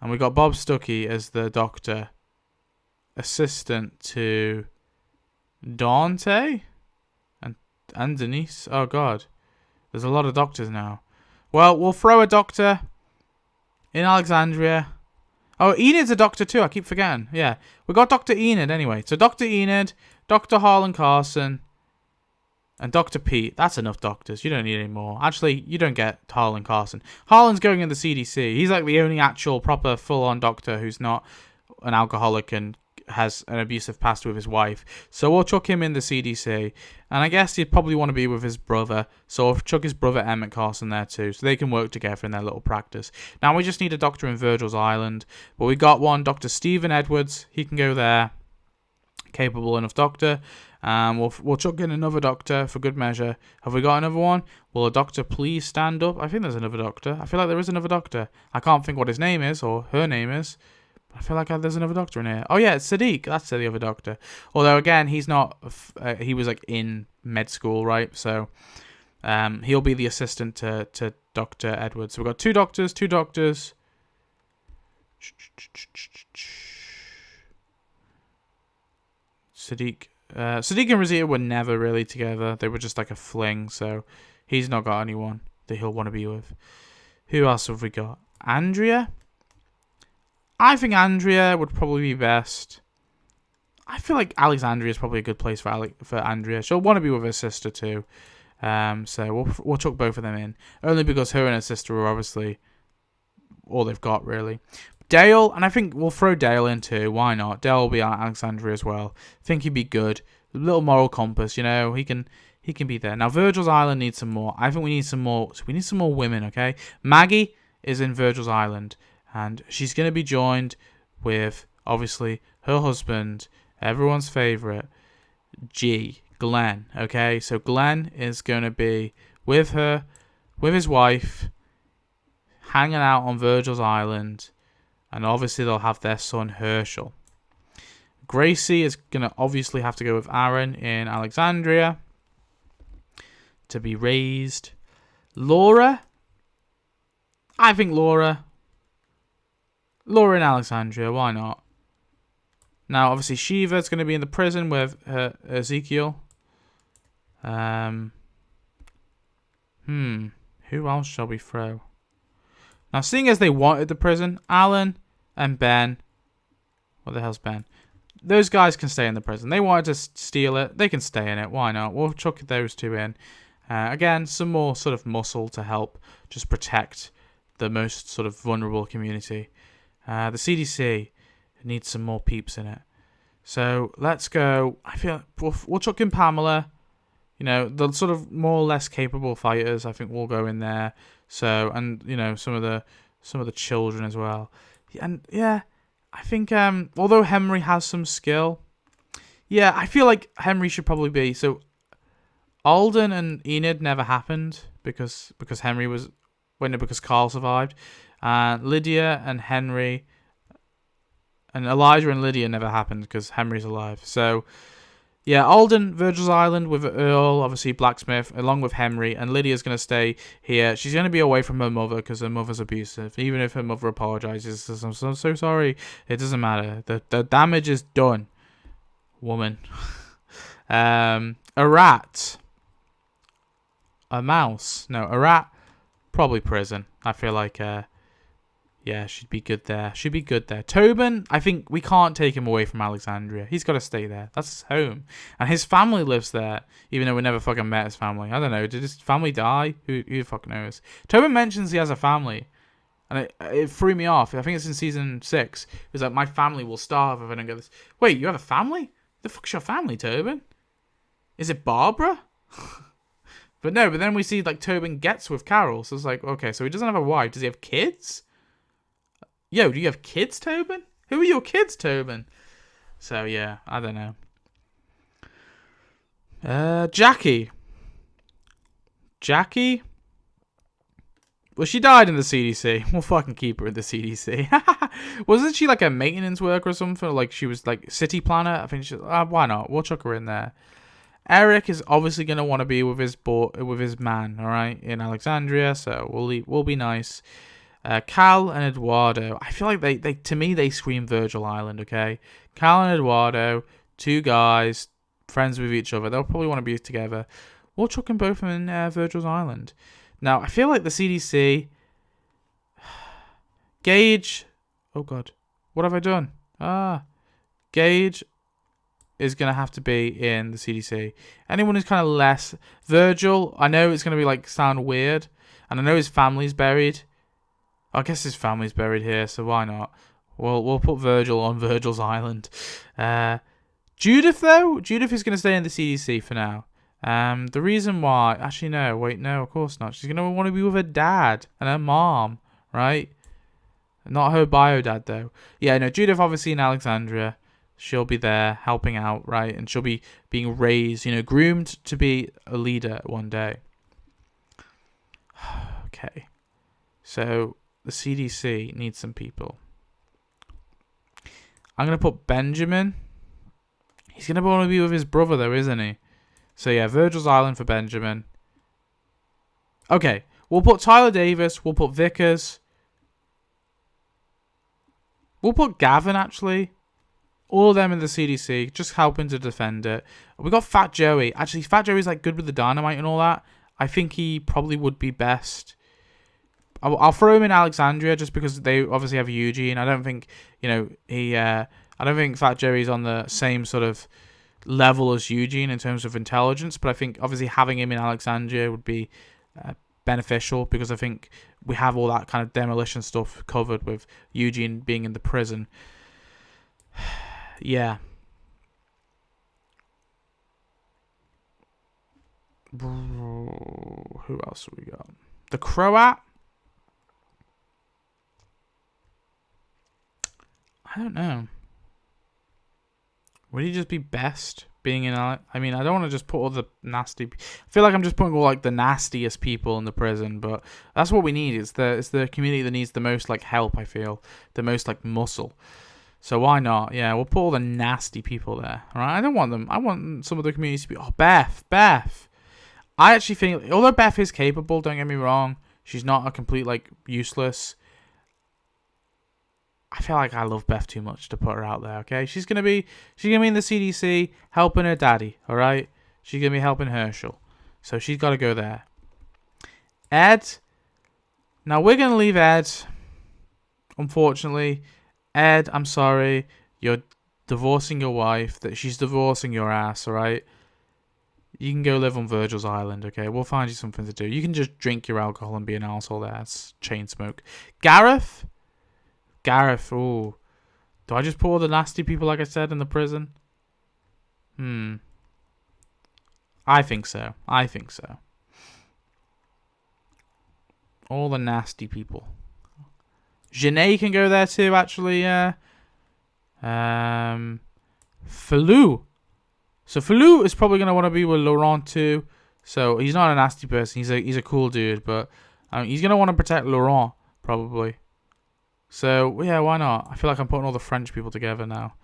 And we got Bob Stuckey as the doctor. Assistant to Dante? And Denise? Oh, God. There's a lot of doctors now. Well, we'll throw a doctor in Alexandria. Oh, Enid's a doctor too. I keep forgetting. Yeah. We got Dr. Enid anyway. So Dr. Enid, Dr. Harlan Carson, and Dr. Pete. That's enough doctors. You don't need any more. Actually, you don't get Harlan Carson. Harlan's going in the CDC. He's like the only actual proper full-on doctor who's not an alcoholic and has an abusive past with his wife. So we'll chuck him in the CDC. And I guess he'd probably want to be with his brother. So we'll chuck his brother Emmett Carson there too. So they can work together in their little practice. Now we just need a doctor in Virgil's Island. But we got one, Dr. Stephen Edwards. He can go there. Capable enough doctor. We'll chuck in another doctor for good measure. Have we got another one? Will a doctor please stand up? I think there's another doctor. I feel like there is another doctor. I can't think what his name is or her name is. I feel like there's another doctor in here. Oh yeah, it's Sadiq. That's the other doctor. Although again, he's not. He was like in med school, right? So he'll be the assistant to Dr. Edwards. So we've got two doctors. Sadiq. Sadiq and Rosita were never really together. They were just like a fling. So he's not got anyone that he'll want to be with. Who else have we got? Andrea. I think Andrea would probably be best. I feel like Alexandria is probably a good place for Andrea. She'll want to be with her sister too. So we'll chuck both of them in. Only because her and her sister are obviously all they've got, really. Dale, and I think we'll throw Dale in too. Why not? Dale will be at Alexandria as well. I think he'd be good. A little moral compass, you know. He can be there. Now, Virgil's Island needs some more. I think we need some more. So we need some more women, okay? Maggie is in Virgil's Island. And she's going to be joined with, obviously, her husband, everyone's favourite, Glenn, okay? So Glenn is going to be with her, with his wife, hanging out on Virgil's Island, and obviously they'll have their son, Herschel. Gracie is going to obviously have to go with Aaron in Alexandria to be raised. Laura, I think Laura in Alexandria, why not? Now, obviously, Shiva's going to be in the prison with Ezekiel. Who else shall we throw? Now, seeing as they wanted the prison, Alan and Ben. What the hell's Ben? Those guys can stay in the prison. They wanted to steal it. They can stay in it. Why not? We'll chuck those two in. Again, some more sort of muscle to help just protect the most sort of vulnerable community. The CDC needs some more peeps in it. So let's go. I feel we'll chuck in Pamela. You know, the sort of more or less capable fighters, I think, will go in there. So, and you know, some of the children as well. And yeah, I think although Henry has some skill, yeah, I feel like Henry should probably be. So Alden and Enid never happened because Henry was because Carl survived. Lydia and Henry and Elijah and Lydia never happened because Henry's alive. So yeah, Alden, Virgil's Island with Earl, obviously Blacksmith, along with Henry, and Lydia's going to stay here. She's going to be away from her mother because her mother's abusive. Even if her mother apologizes, says, I'm so sorry, it doesn't matter. The damage is done. Woman. A rat. A mouse. No, a rat. Probably prison. I feel like, yeah, she'd be good there. Tobin, I think we can't take him away from Alexandria. He's got to stay there. That's his home. And his family lives there, even though we never fucking met his family. I don't know. Did his family die? Who the fuck knows? Tobin mentions he has a family. And it threw me off. I think it's in season 6. It was like, my family will starve if I don't get this. Wait, you have a family? The fuck's your family, Tobin? Is it Barbara? But no, but then we see like Tobin gets with Carol, so it's like, okay, so he doesn't have a wife. Does he have kids? Yo, do you have kids, Tobin? Who are your kids, Tobin? So yeah, I don't know. Jackie. Jackie? Well, she died in the CDC. We'll fucking keep her in the CDC. Wasn't she like a maintenance worker or something? Like she was like city planner? I think she. Why not? We'll chuck her in there. Eric is obviously gonna want to be with his man, all right, in Alexandria. So we'll be nice. Cal and Eduardo. I feel like they to me they scream Virgil Island. Okay, Cal and Eduardo, two guys, friends with each other. They'll probably want to be together. We'll chuck them both in Virgil's Island. Now I feel like the CDC. Gage. Oh God, what have I done? Gage is going to have to be in the CDC. Anyone who's kind of less... Virgil, I know it's going to be like sound weird. And I know his family's buried. I guess his family's buried here, so why not? We'll put Virgil on Virgil's Island. Judith, though? Judith is going to stay in the CDC for now. The reason why... Actually, no. Wait, no, of course not. She's going to want to be with her dad and her mom, right? Not her bio dad, though. Yeah, no, Judith obviously in Alexandria. She'll be there helping out, right? And she'll be being raised, groomed to be a leader one day. Okay. So the CDC needs some people. I'm going to put Benjamin. He's going to want to be with his brother, though, isn't he? So yeah, Virgil's Island for Benjamin. Okay. We'll put Tyler Davis. We'll put Vickers. We'll put Gavin, actually. All of them in the CDC, just helping to defend it. We got Fat Joey. Actually, Fat Joey's like good with the dynamite and all that. I think he probably would be best. I'll throw him in Alexandria just because they obviously have Eugene. I don't think, I don't think Fat Joey's on the same sort of level as Eugene in terms of intelligence. But I think obviously having him in Alexandria would be beneficial because I think we have all that kind of demolition stuff covered with Eugene being in the prison. Yeah. Who else have we got? The Croat? I don't know. Would he just be best being in... I mean, I don't want to just put all the nasty... I feel like I'm just putting all like the nastiest people in the prison, but that's what we need. It's the community that needs the most like help, I feel. The most like muscle. So why not? Yeah, we'll put all the nasty people there. All right, I don't want them. I want some of the communities to be... Oh, Beth. I actually think... Although Beth is capable, don't get me wrong. She's not a complete, like, useless... I feel like I love Beth too much to put her out there, okay? She's gonna be in the CDC helping her daddy, all right? She's gonna be helping Herschel. So she's got to go there. Ed. Now, we're going to leave Ed, unfortunately... Ed, I'm sorry, you're divorcing your wife, that she's divorcing your ass, alright? You can go live on Virgil's Island, okay? We'll find you something to do. You can just drink your alcohol and be an arsehole there. It's chain smoke. Gareth, ooh. Do I just put all the nasty people, like I said, in the prison? I think so. All the nasty people. Janae can go there too, actually, yeah. Falou. So Falou is probably going to want to be with Laurent too. So he's not a nasty person. He's a cool dude, but he's going to want to protect Laurent, probably. So, yeah, why not? I feel like I'm putting all the French people together now.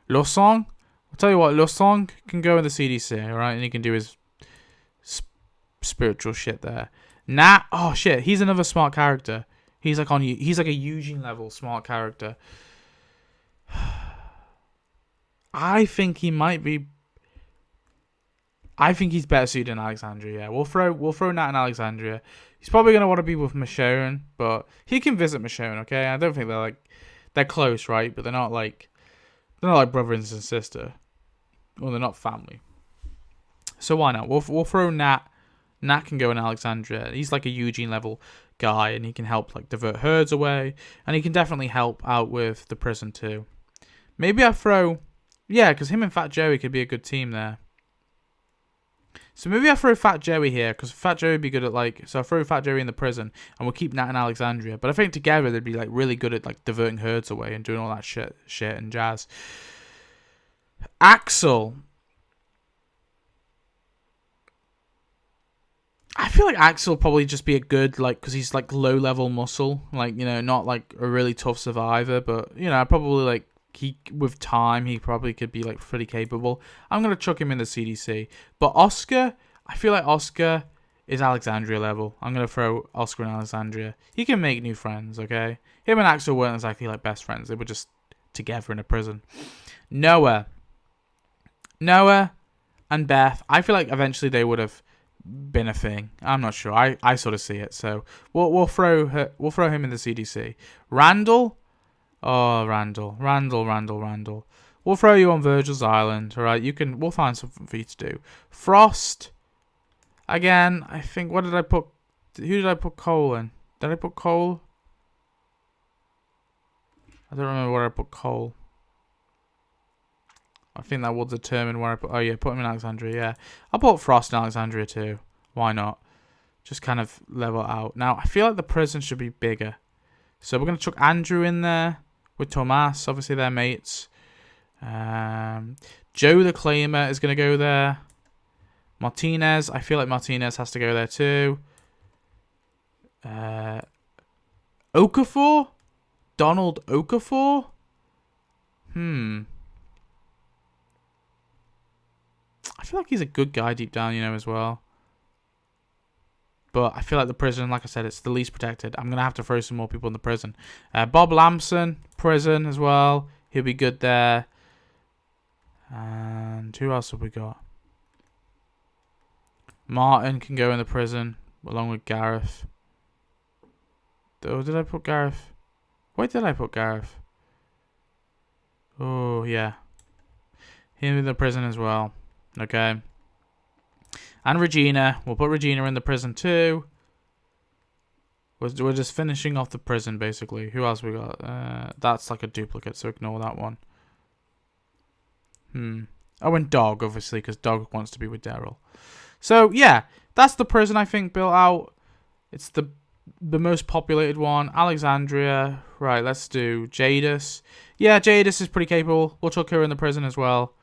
Losong? I'll tell you what, Losong can go in the CDC, alright? And he can do his spiritual shit there. Nat, oh shit, he's another smart character. He's like a Eugene level smart character. I think he might be. I think he's better suited in Alexandria. Yeah. We'll throw Nat in Alexandria. He's probably gonna want to be with Michonne, but he can visit Michonne. Okay, I don't think they're close, right? But they're not like brother and sister, or they're not family. So why not? We'll throw Nat. Nat can go in Alexandria. He's like a Eugene level guy, and he can help like divert herds away, and he can definitely help out with the prison too. Maybe I throw, yeah, because him and Fat Joey could be a good team there. So maybe I throw Fat Joey here, because Fat Joey would be good at, like... So I throw Fat Joey in the prison, and we'll keep Nat and Alexandria. But I think together they'd be, like, really good at, like, diverting herds away and doing all that shit and jazz. Axel. I feel like Axel will probably just be a good, like... Because he's, like, low-level muscle. Like, you know, not, like, a really tough survivor. But, you know, probably, like... with time, he probably could be like pretty capable. I'm gonna chuck him in the CDC. But Oscar, I feel like Oscar is Alexandria level. I'm gonna throw Oscar in Alexandria. He can make new friends, okay? Him and Axel weren't exactly like best friends. They were just together in a prison. Noah and Beth. I feel like eventually they would have been a thing. I'm not sure. I sort of see it. So we'll throw him in the CDC. Randall. Oh, Randall. We'll throw you on Virgil's Island, alright? We'll find something for you to do. Frost. Again, I think, who did I put Cole in? Did I put Cole? I don't remember where I put Cole. I think that will determine where I put, put him in Alexandria, yeah. I'll put Frost in Alexandria too. Why not? Just kind of level out. Now, I feel like the prison should be bigger. So we're going to chuck Andrew in there. With Tomas, obviously they're mates. Joe the Claimer is going to go there. Martinez, I feel like Martinez has to go there too. Okafor? Donald Okafor? I feel like he's a good guy deep down, you know, as well. But I feel like the prison, like I said, it's the least protected. I'm going to have to throw some more people in the prison. Bob Lamson, prison as well. He'll be good there. And who else have we got? Martin can go in the prison along with Gareth. Oh, did I put Gareth? Where did I put Gareth? Oh, yeah. Him in the prison as well. Okay. And Regina. We'll put Regina in the prison too. We're just finishing off the prison, basically. Who else we got? That's like a duplicate, so ignore that one. Oh, and Dog, obviously, because Dog wants to be with Daryl. So, yeah. That's the prison, I think, built out. It's the most populated one. Alexandria. Right, let's do Jadis. Yeah, Jadis is pretty capable. We'll chuck her in the prison as well.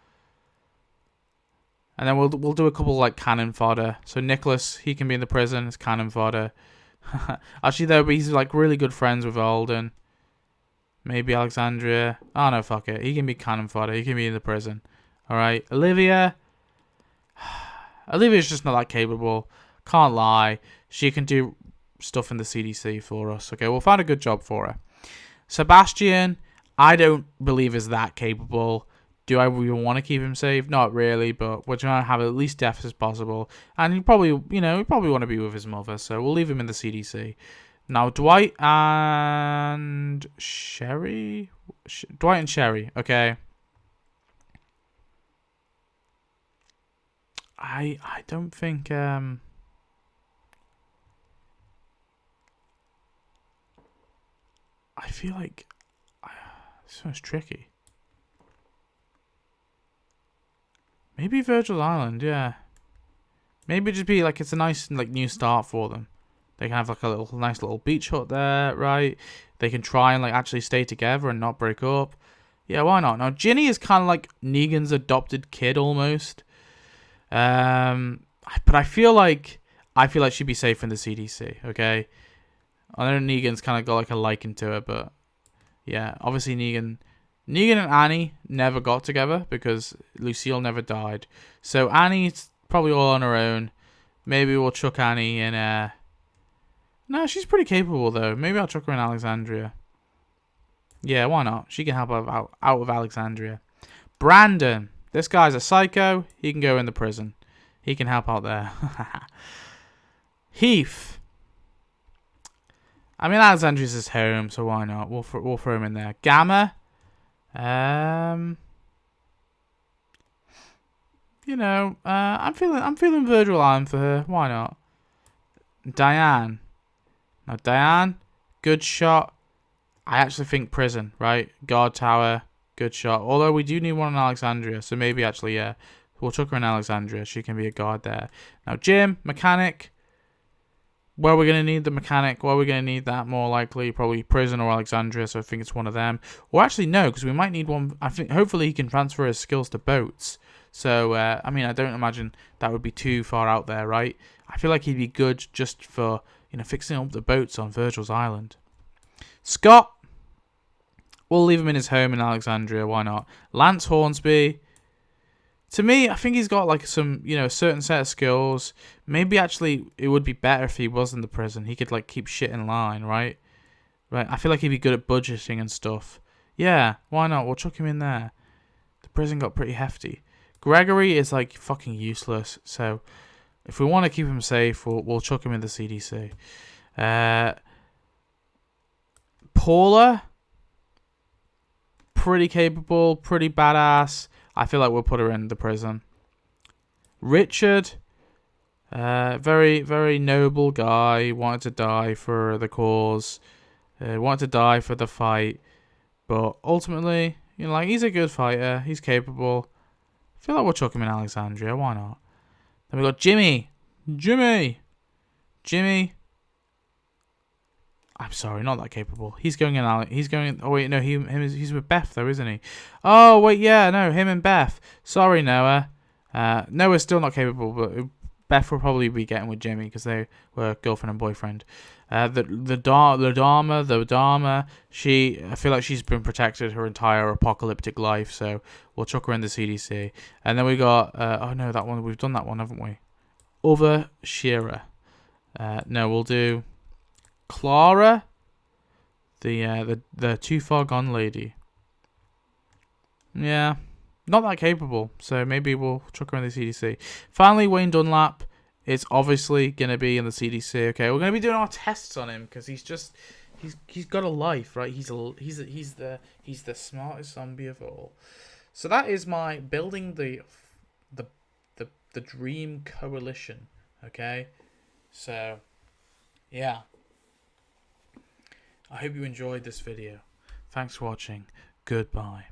And then we'll do a couple like cannon fodder. So Nicholas, he can be in the prison as cannon fodder. Actually, though, he's like really good friends with Alden. Maybe Alexandria. Oh no, fuck it. He can be cannon fodder. He can be in the prison. All right, Olivia. Olivia's just not that capable. Can't lie. She can do stuff in the CDC for us. Okay, we'll find a good job for her. Sebastian, I don't believe is that capable. Do I even want to keep him safe? Not really, but we're trying to have at least deaths as possible. And he probably want to be with his mother, so we'll leave him in the CDC. Now, Dwight and Sherry? Dwight and Sherry, okay. I don't think, I feel like this one's tricky. Maybe Virgil Island, yeah. Maybe just be like it's a nice like new start for them. They can have like a nice little beach hut there, right? They can try and like actually stay together and not break up. Yeah, why not? Now Ginny is kind of like Negan's adopted kid almost. But I feel like she'd be safe in the CDC. Okay, I know Negan's kind of got like a liking to her, but yeah, obviously Negan and Annie never got together because Lucille never died. So Annie's probably all on her own. Maybe we'll chuck Annie in. No, she's pretty capable though. Maybe I'll chuck her in Alexandria. Yeah, why not? She can help out of Alexandria. Brandon. This guy's a psycho. He can go in the prison. He can help out there. Heath. I mean, Alexandria's his home, so why not? We'll throw him in there. Gamma. You know, I'm feeling Virgil Island for her. Why not? Diane. Now Diane, good shot. I actually think prison, right? Guard tower, good shot. Although we do need one in Alexandria, so maybe actually, yeah. We'll chuck her in Alexandria. She can be a guard there. Now, Jim, mechanic. Where we're going to need the mechanic, where we're going to need that more likely, probably prison or Alexandria, so I think it's one of them. Or actually, no, because we might need one. I think hopefully he can transfer his skills to boats. So, I mean, I don't imagine that would be too far out there, right? I feel like he'd be good just for, fixing up the boats on Virgil's Island. Scott, we'll leave him in his home in Alexandria, why not? Lance Hornsby. To me, I think he's got like some, a certain set of skills. Maybe actually it would be better if he was in the prison. He could like keep shit in line, right? Right. I feel like he'd be good at budgeting and stuff. Yeah, why not? We'll chuck him in there. The prison got pretty hefty. Gregory is like fucking useless. So if we want to keep him safe, we'll chuck him in the CDC. Paula, pretty capable, pretty badass. I feel like we'll put her in the prison. Richard, very, very noble guy. Wanted to die for the cause. Wanted to die for the fight. But ultimately, he's a good fighter. He's capable. I feel like we'll chuck him in Alexandria. Why not? Then we got Jimmy. Jimmy. I'm sorry, not that capable. He's going in. Oh wait, no, he's with Beth though, isn't he? Oh wait, yeah, no, him and Beth. Sorry, Noah. Noah's still not capable, but Beth will probably be getting with Jimmy because they were girlfriend and boyfriend. The Dharma. I feel like she's been protected her entire apocalyptic life, so we'll chuck her in the CDC. And then we got. Oh no, that one we've done that one, haven't we? Other Shearer. No, we'll do Clara, the too far gone lady. Yeah, not that capable, so maybe we'll chuck her in the CDC. Finally, Wayne Dunlap is obviously gonna be in the CDC. Okay, we're gonna be doing our tests on him because he's got a life, right? He's the smartest zombie of all. So that is my building the dream coalition. Okay, so yeah. I hope you enjoyed this video. Thanks for watching. Goodbye.